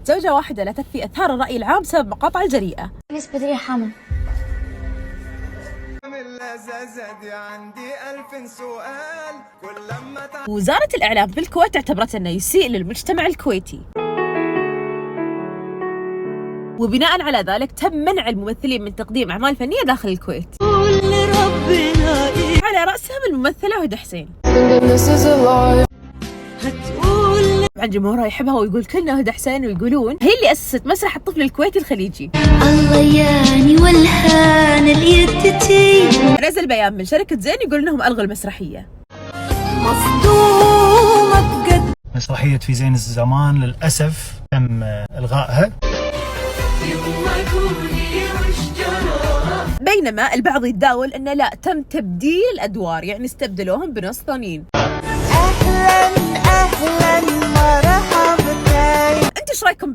زوجة واحدة لا تكفي أثار الرأي العام بسبب مقاطع الجريئة. مس بدرية حامل. وزارة الإعلام في الكويت اعتبرت أنه يسيء للمجتمع الكويتي، وبناء على ذلك تم منع الممثلين من تقديم أعمال فنية داخل الكويت، على رأسهم الممثلة هدى حسين. طبعا جمهورها يحبها ويقول كلنا هدى حسين، ويقولون هي اللي أسست مسرح الطفل الكويتي الخليجي. الله ياني والهان اليدتي. نزل بيان من شركة زين يقول انهم ألغوا المسرحية. مصدومة بجد. مسرحية في زين الزمان للأسف تم إلغائها. بينما البعض يتداول انه لا، تم تبديل الأدوار، يعني استبدلوهم بناس ثانيين. أهلا مرحبتين. انت ايش رايكم؟